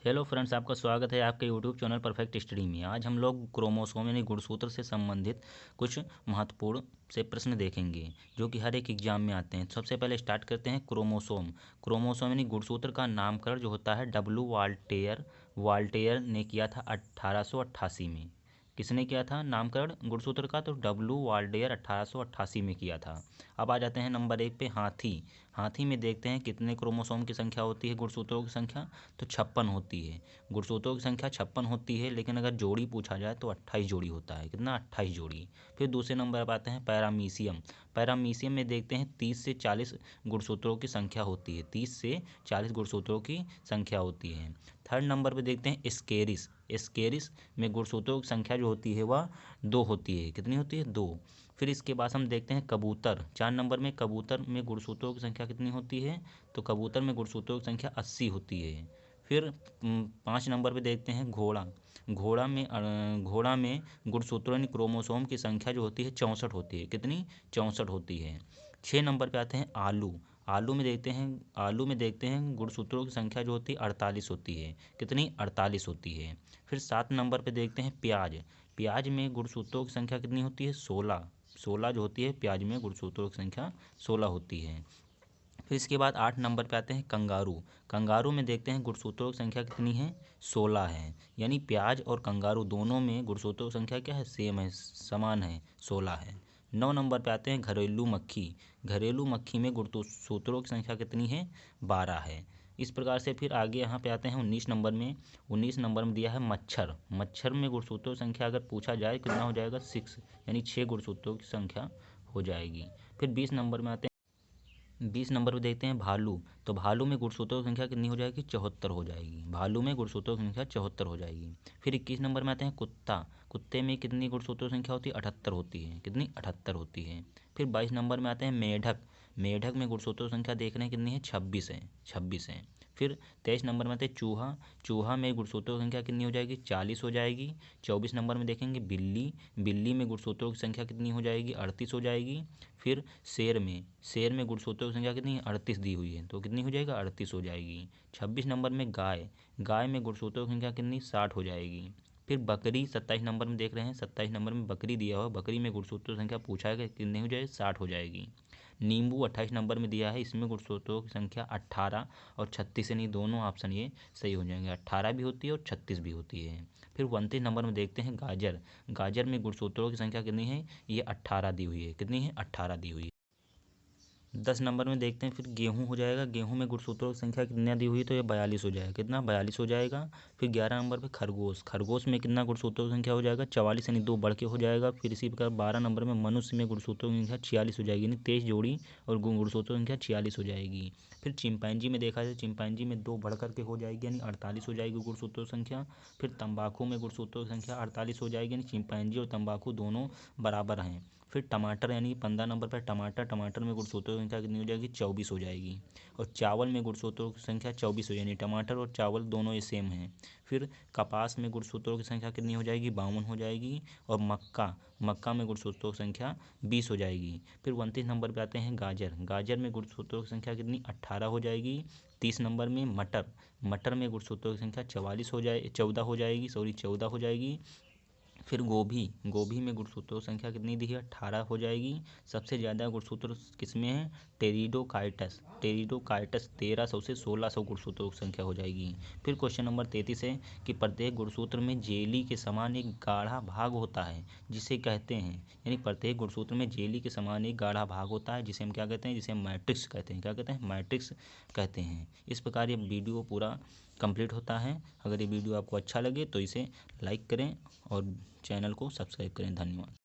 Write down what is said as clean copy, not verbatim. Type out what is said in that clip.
Hello friends, आपका स्वागत है आपके यूट्यूब चैनल परफेक्ट स्टडी में। आज हम लोग क्रोमोसोम यानी गुणसूत्र से संबंधित कुछ महत्वपूर्ण से प्रश्न देखेंगे जो कि हर एक एग्जाम में आते हैं। सबसे पहले स्टार्ट करते हैं क्रोमोसोम। क्रोमोसोम यानी गुणसूत्र का नामकरण जो होता है डब्ल्यू वाल्टेयर ने किया था 1888 में। किसने किया था नामकरण गुणसूत्र का? तो डब्ल्यू वाल्टेयर 1888 में किया था। अब आ जाते हैं नंबर 1 पे हाथी। हाथी में देखते हैं कितने क्रोमोसोम की संख्या होती है गुणसूत्रों की संख्या? तो 56 होती है। गुणसूत्रों की संख्या 56 होती है, लेकिन अगर जोड़ी पूछा जाए तो 28 जोड़ी होता है। कितना? 28 जोड़ी। फिर दूसरे नंबर पर आते हैं पैरामीशियम। पैरामीशियम में देखते हैं 30 से 40 गुणसूत्रों की संख्या होती है। 30 से 40 गुणसूत्रों की संख्या होती है। थर्ड नंबर पर देखते हैं स्केरिस। स्केरिस में गुणसूत्रों की संख्या जो होती है वह 2 होती है। कितनी होती है? 2। फिर इसके बाद हम देखते हैं कबूतर। 4 नंबर में कबूतर में गुणसूत्रों की संख्या कितनी होती है? तो कबूतर में गुणसूत्रों की संख्या 80 होती है। फिर 5 नंबर पे देखते हैं घोड़ा। घोड़ा में गुणसूत्रों यानी क्रोमोसोम की संख्या जो होती है 64 होती है। कितनी? 64 होती है। 6 नंबर पे आते हैं आलू। आलू में देखते हैं गुणसूत्रों की संख्या जो होती है 48 होती है। कितनी? 48 होती है। फिर 7 नंबर पे देखते हैं प्याज। प्याज में गुणसूत्रों की संख्या कितनी होती है? 16। 16 जो होती है प्याज में गुणसूत्रों की संख्या 16 होती है। फिर इसके बाद 8 नंबर पे आते हैं कंगारू। कंगारू में देखते हैं गुणसूत्रों की संख्या कितनी है? 16 है। यानी प्याज और कंगारू दोनों में गुणसूत्रों की संख्या क्या है? सेम है, समान है, 16 है। 9 नंबर पे आते हैं घरेलू मक्खी। घरेलू मक्खी में गुणसूत्रों की संख्या कितनी है? 12 है। इस प्रकार से फिर आगे यहाँ पे आते हैं 19 नंबर में। 19 नंबर में दिया है मच्छर। मच्छर में गुणसूत्रों की संख्या अगर पूछा जाए कितना हो जाएगा? 6, यानी 6 गुणसूत्रों की संख्या हो जाएगी। फिर 20 नंबर में आते हैं 20 नंबर पे देखते हैं भालू। तो भालू में गुणसूत्रों की संख्या कितनी हो जाएगी? 74 हो जाएगी। भालू में गुणसूत्रों की संख्या 74 हो जाएगी। फिर 21 नंबर में आते हैं कुत्ता। कुत्ते में कितनी गुणसूत्रों की संख्या होती है? 78 होती है। कितनी? 78 होती है। फिर 22 नंबर में आते हैं मेढक। मेढक में गुणसूत्रों की संख्या देख रहे हैं कितनी है? 26 है। 26 है। फिर 23 नंबर में आते हैं चूहा। चूहा में गुणसूत्रों की संख्या कितनी हो जाएगी? 40 हो जाएगी। 24 नंबर में देखेंगे बिल्ली। बिल्ली में गुणसूत्रों की संख्या कितनी हो जाएगी? 38 हो जाएगी। फिर शेर में गुणसूत्रों की संख्या कितनी है? 38 दी हुई है, तो कितनी हो जाएगा? 38 हो जाएगी। 26 नंबर में गाय। गाय में गुणसूत्रों की संख्या कितनी? 60 हो जाएगी। फिर बकरी 27 नंबर में देख रहे हैं। 27 नंबर में बकरी दिया हुआ, बकरी में गुणसूत्रों की संख्या पूछा है कि कितनी हो जाएगी? 60 हो जाएगी। नींबू 28 नंबर में दिया है, इसमें गुणसूत्रों की संख्या 18 और 36 यानी दोनों ऑप्शन ये सही हो जाएंगे। 18 भी होती है और 36 भी होती है। फिर 29 नंबर में देखते हैं गाजर। गाजर में गुणसूत्रों की संख्या कितनी है? ये 18 दी हुई है। कितनी है? 18 दी हुई है। 10 नंबर में देखते हैं फिर गेहूँ हो जाएगा। गेहूँ में गुणसूत्रों की संख्या कितनी दी हुई है? तो ये 42 हो जाएगा। कितना? 42 हो जाएगा। फिर 11 नंबर पे खरगोश। खरगोश में कितना गुणसूत्रों की संख्या हो जाएगा? 44 यानी 2 बढ़ के हो जाएगा। फिर इसी प्रकार 12 नंबर में मनुष्य में गुणसूत्रों की संख्या 46 हो जाएगी, यानी 23 जोड़ी और गुणसूत्रों की संख्या 46 हो जाएगी। फिर चिंपैंजी में देखा जाए, चिंपैंजी में 2 बढ़ करके हो जाएगी, यानी 48 हो जाएगी गुणसूत्रों की संख्या। फिर तंबाकू में गुणसूत्रों की संख्या 48 हो जाएगी, यानी चिंपैंजी और तंबाकू दोनों बराबर हैं। फिर टमाटर यानी 15 नंबर पर टमाटर में गुणसूत्रों की संख्या कितनी हो जाएगी? 24 हो जाएगी। और चावल में गुणसूत्रों की संख्या 24 हो, यानी टमाटर और चावल दोनों ये सेम हैं। फिर कपास में गुणसूत्रों की संख्या कितनी हो जाएगी? 52 हो जाएगी। और मक्का में गुणसूत्रों की संख्या 20 हो जाएगी। फिर 29 नंबर पर आते हैं गाजर में गुणसूत्रों की संख्या कितनी? 18 हो जाएगी। 30 नंबर में मटर में गुणसूत्रों की संख्या 14 हो जाएगी, 14 हो जाएगी। फिर गोभी में गुणसूत्रों की संख्या कितनी दी है? 18 हो जाएगी। सबसे ज़्यादा गुणसूत्र किसमें है? टेरिडोकाइटस 1300 से 1600 गुणसूत्रों की संख्या हो जाएगी। फिर क्वेश्चन नंबर 33 है कि प्रत्येक गुणसूत्र में जेली के समान एक गाढ़ा भाग होता है जिसे कहते हैं, यानी प्रत्येक गुणसूत्र में जेली के समान एक गाढ़ा भाग होता है जिसे हम क्या कहते हैं? जिसे हम मैट्रिक्स कहते हैं। क्या कहते हैं? मैट्रिक्स कहते हैं। इस प्रकार ये वीडियो पूरा कंप्लीट होता है। अगर ये वीडियो आपको अच्छा लगे तो इसे लाइक करें और चैनल को सब्सक्राइब करें। धन्यवाद।